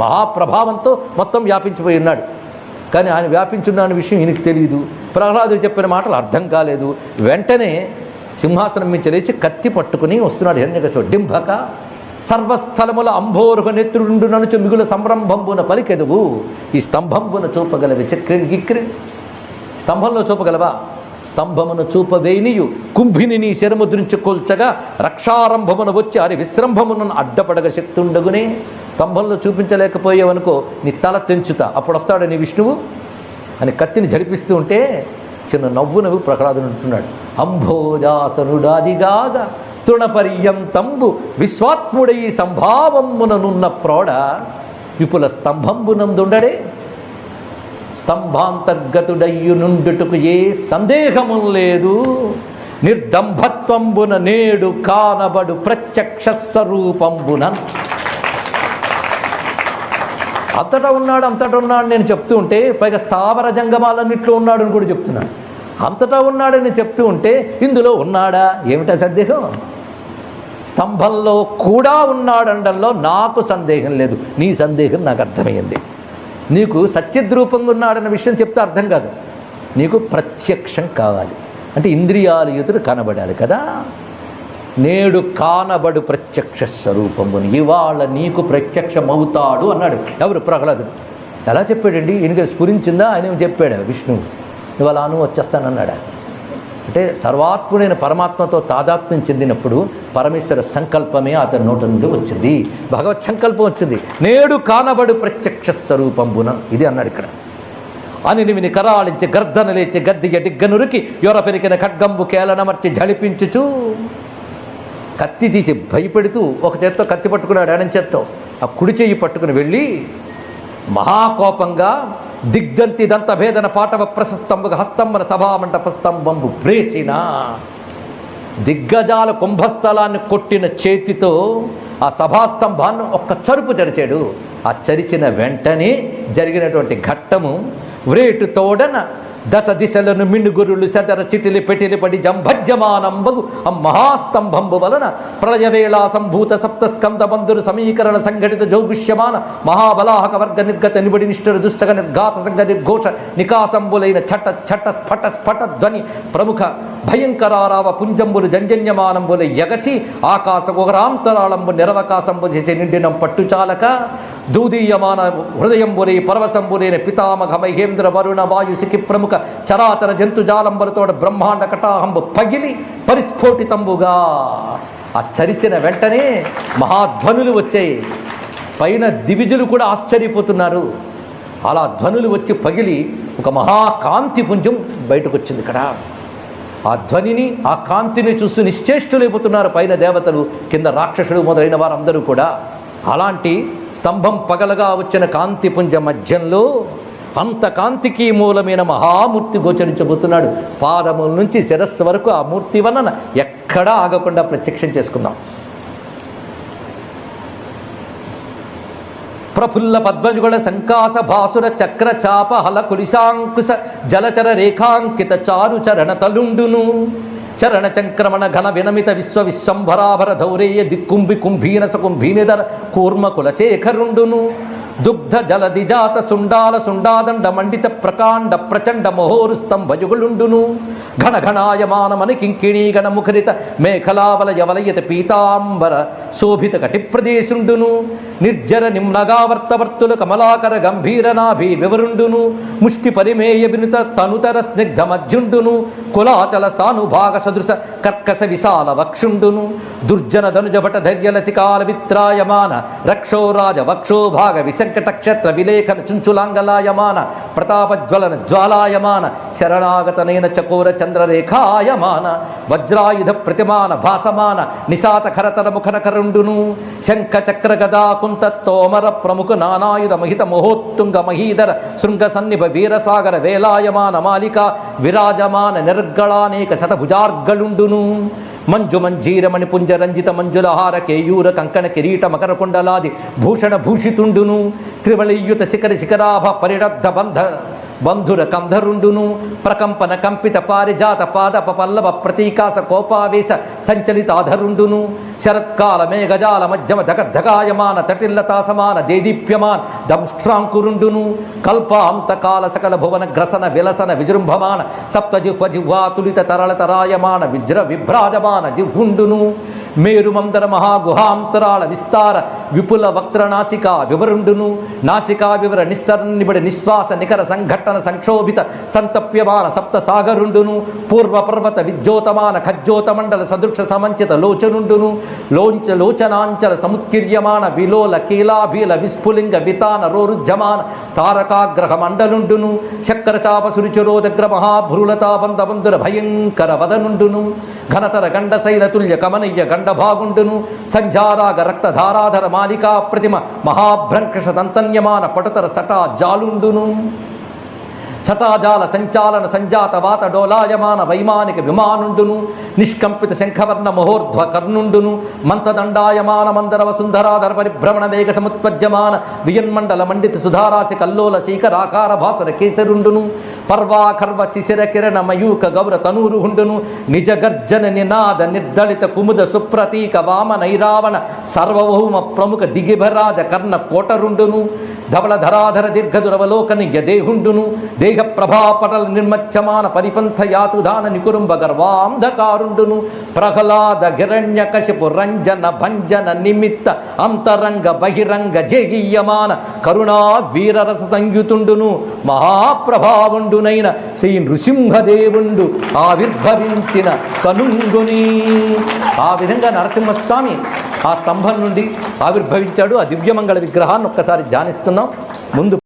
మహాప్రభావంతో మొత్తం వ్యాపించిపోయి ఉన్నాడు. కానీ ఆయన వ్యాపించున్న విషయం ఈయనకి తెలియదు. ప్రహ్లాదుడు చెప్పిన మాటలు అర్థం కాలేదు. వెంటనే సింహాసనం నుంచి లేచి కత్తి పట్టుకుని వస్తున్నాడు హిరణ్యకశిపుడు. డింభక సర్వస్థలముల అంభోరుహ నేత్రుండు ననుచు మిగుల సంరంభంబున పలికెదువు, ఈ స్తంభంబున చూపగలవి చక్రిని గిక్రి. స్తంభంలో చూపగలవా? స్తంభమును చూపవేనియు కుంభిని నీ శరముద్రించి కొల్చగా రక్షారంభమున వచ్చి అరి విశ్రంభమును అడ్డపడగ శక్తుండగునే. స్తంభంలో చూపించలేకపోయావనుకో నీ తల తెంచుతా, అప్పుడు వస్తాడు నీ విష్ణువు అని కత్తిని జడిపిస్తూ ఉంటే చిన్న నవ్వు ప్రహ్లాదుడు అంటున్నాడు. అంభోజాసనుడాదిగాగా తృణపర్యంతంబు విశ్వాత్ముడై సంభావముననున్న ప్రోడ విపుల స్తంభంబునందుండడే. స్తంభాంతర్గతుడయ్యు నుండుటకు ఏ సందేహము లేదు, నిర్దంభత్వంబున నేడు కానబడు ప్రత్యక్ష స్వరూపంబున. అంతటా ఉన్నాడు నేను చెప్తూ ఉంటే, పైగా స్థావర జంగమాలన్నిట్లో ఉన్నాడు అని కూడా చెప్తున్నాను. అంతటా ఉన్నాడని చెప్తూ ఉంటే ఇందులో ఉన్నాడా? ఏమిటా సందేహం? స్తంభంలో కూడా ఉన్నాడండల్లో నాకు సందేహం లేదు. నీ సందేహం నాకు అర్థమైంది. నీకు సత్యద్రూపంగా ఉన్నాడన్న విషయం చెప్తే అర్థం కాదు, నీకు ప్రత్యక్షం కావాలి. అంటే ఇంద్రియాలయుతుడు కనబడాలి కదా. నేడు కానబడు ప్రత్యక్ష స్వరూపముని, ఇవాళ నీకు ప్రత్యక్షమవుతాడు అన్నాడు. ఎవరు? ప్రహ్లాదుడు. ఎలా చెప్పాడండి? ఈయనకి స్ఫురించిందా? ఆయన ఏం చెప్పాడు? విష్ణువు ఇవాళ వచ్చేస్తానన్నాడా? అంటే సర్వాత్ముడైన పరమాత్మతో తాదాత్మ్యం చెందినప్పుడు పరమేశ్వర సంకల్పమే అతని నోటి నుండి వచ్చింది, భగవత్ సంకల్పం వచ్చింది. నేడు కానబడు ప్రత్యక్ష స్వరూపంబున, ఇది అన్నాడు ఇక్కడ. అని విని కరాళించి గర్దన లేచి గద్దిగ డిగ్గనురికి యొర పెరిగిన ఖడ్గంబు కేలనమర్చి జడిపించుచు కత్తి తీసి భయపెడుతూ ఒక చేత్తో కత్తి పట్టుకున్నాడు, ఎడం చేత్తో ఆ కుడి చెయ్యి పట్టుకుని వెళ్ళి మహాకోపంగా దిగ్దంతి దంతభేదన పాటవ ప్రశస్తంబుగా హస్తంబన సభామంటపస్తంభంబు వ్రేసిన దిగ్గజాల కుంభస్థలాన్ని కొట్టిన చేతితో ఆ సభాస్తంభాన్ని ఒక్క చరుపు చరిచాడు. ఆ చరిచిన వెంటనే జరిగినటువంటి ఘట్టము వ్రేటు తోడన దశ దిశలను మిండుగురులు సెదర చిటిలి పెటిలి పడి జంభజ్యమానంబగు ఆ మహాస్తంభంబు వలన ప్రళయవేళా సంభూత సప్త స్కంద బంధురు సమీకరణ సంఘటిత జౌగుష్యమాన మహాబలాహక వర్గ నిర్గత నిబడి నిష్ఠుర దుస్తక నిర్ఘాత సంఘ నిర్ఘోష నికాసంబులైన ఛట ఛట స్ఫట స్ఫట ధ్వని ప్రముఖ భయంకరారావ పుంజంబులు జంజన్యమానంబుల యగసి ఆకాశ గుహరాంతరాళంబు నిరవకాశంబు చేసే నిండినం పట్టుచాలక దూదీయమాన హృదయంబులై పరవశంబులైన పితామఘ మహేంద్ర వరుణ వాయుసికి ప్రముఖ చరాచర జంతుజాలంబలతోడ బ్రహ్మాండ కటాహంబు పగిలి పరిస్ఫోటితంబుగా ఆ చరిచిన వెంటనే మహాధ్వనులు వచ్చాయి. పైన దివిజులు కూడా ఆశ్చర్యపోతున్నారు. అలా ధ్వనులు వచ్చి పగిలి ఒక మహాకాంతి పుంజం బయటకు వచ్చింది. ఇక్కడ ఆ ధ్వనిని ఆ కాంతిని చూస్తూ నిశ్చేష్టులైపోతున్నారు పైన దేవతలు, కింద రాక్షసుడు మొదలైన వారందరూ కూడా. అలాంటి స్తంభం పగలగా వచ్చిన కాంతి పుంజ మధ్యంలో అంత కాంతికి మూలమైన మహామూర్తి గోచరించబోతున్నాడు. పాదముల నుంచి శిరస్సు వరకు ఆ మూర్తి వలన ఎక్కడా ఆగకుండా ప్రత్యక్షం చేసుకుందాం. ప్రఫుల్ల పద్మయుగళ సంకాస భాసుర చక్ర చాప హల కులిశాంకుశ జలచర రేఖాంకిత చారు చరణ తలుండును చరణ చంక్రమణ ఘన వినమిత విశ్వ విశ్వంభరాభర ధౌరేయ దిక్కుంభి కుంభీనస కుంభీనిధర కూర్మ కులశేఖరుండును దుగ్ధ జలదిజాత సుండాల సుండాదండ మండిత ప్రకాండ ప్రచండ మహోరు స్తంభయుగులుండును ఘనఘనాయమానమని కింకిణీ గణ ముఖరిత మేఖలావల యవలయత పీతాంబర శోభిత కటిప్రదేశుండును నిర్జర నిమ్నగావర్తవర్తుల కమలాకర గంభీరనాభి వివరుండును ముష్టి పరిమేయ వినుత తనుతర స్నిగ్ధ మధ్యుండును కులాచల సానుభాగ సదృశ కర్కశ విశాల వక్షుండును దుర్జన ధనుజభట ధైర్యలతికాల విత్రాయమాన రక్షోరాజ వక్షోభాగ విశంకటక్షత్ర విలేఖన చుంచులాంగలాయమాన ప్రతాపజ్వలన జ్వాలాయమాన శరణాగతనైన చకోర చంద్రరేఖాయమాన వజ్రాయుధ ప్రతిమాన భాసమాన నిశాత కరతర ముఖనకరుండును శంఖ చక్ర గదా కుంత తోమర ప్రముఖ నానాయుధ మహిత మహోత్తుంగ మహీధర శృంగ సన్నిభ వీరసాగర వేలాయమాన మాలిక విరాజమాన నిర్గళానేక శతభుజార్గళుండును మంజు మంజీరమణి పుంజ రంజిత మంజులహార కేయూర కంకణ కిరీట మకర కుండలాది భూషణ భూషితుండును త్రివళీయుత శిఖర శిఖరాభ పరిరబ్ధ బంధ బంధుర కంధరుండును ప్రకంపన కంపిత పారిజాత పాదప పల్లవ ప్రతీకాస కోపావేశ సంచలితాధరుండును శరత్కాల మేఘజాల మధ్యమ ధగద్ధగాయమాన తటిల్లతా సమాన దేదీప్యమాన్ దంష్ట్రాంకురుండును కల్పాంతకాల సకల భువన గ్రసన విలసన విజృంభమాన సప్తజిహ్వజిహ్వాతులిత తరళతరాయమాన విజ్ర విభ్రాజమాన జిహ్వుండును మేరుమందర మహాగుహాంతరాళ విస్తార విపుల వక్త్రనాసికా వివరుండును నాసికా వివర నిస్సన్నిబడి నిశ్వాస నికర సంఘట్టన సంక్షోభిత సంతప్యమాన సప్త సాగరుండును పూర్వ పర్వత విద్యోతమాన ఖజ్జోతమండల సదృక్ష సమంచిత లోచనుండును లోచనాంచల సముత్కీర్యమాన విలోల కీలాభీల విస్ఫులింగ వితాన రోరుజ్యమాన తారకాగ్రహ మండలుండును చక్రచాప సురుచిరోదగ్ర మహాభ్రూలతాబంధబంధుర భయంకర వదనుండును ఘనతర గండశైలతుల్య కమనయ్య గండభాగుండును సంధ్యారాగ రక్తధారాధర మాలికా ప్రతిమ మహాభ్రంకష దంతన్యమాన పటుతర సటా జాలుండును సటాజాల సంచాలన సంజాత వాత డోలాయమాన వైమానిక విమానుండును నిష్కంపిత శంఖవర్ణ మహోర్ధ్వ కర్ణుండును మంతదండాయమాన మందర వసుంధరాధర పరిభ్రమణ వేగ సముత్పద్యమాన వియన్మండల మండిత సుధారాశి కల్లోల శీకరాకార భాసుర కేసరుండును పర్వాఖర్వ శిశిర కిరణ మయూక గౌర తనూరుహుండును నిజ గర్జన నినాద నిర్దళిత కుముద సుప్రతీక వామ నైరావణ సర్వభౌమ ప్రముఖ దిగిభరాజ కర్ణ కోటరుండును ధవళ ధరాధర దీర్ఘదురవలోకనియ దేహుండును దేహ ప్రభాపటల నిర్మచ్చమాన పరిపంథ యాతుధాన నికురుంబ గర్వాంధకారుండును ప్రహ్లాద హిరణ్య కశిపు రంజన భంజన నిమిత్త అంతరంగ బహిరంగ జేగీయమాన కరుణా వీరరస సంయుతుండును మహాప్రభావుండునైన శ్రీ నృసింహదేవుండు ఆవిర్భవించిన కనుంగుని. ఆ విధంగా నరసింహస్వామి ఆ స్తంభం నుండి ఆవిర్భవించాడు. ఆ దివ్యమంగళ విగ్రహాన్ని ఒక్కసారి ధ్యానిస్తున్నాం. ముందు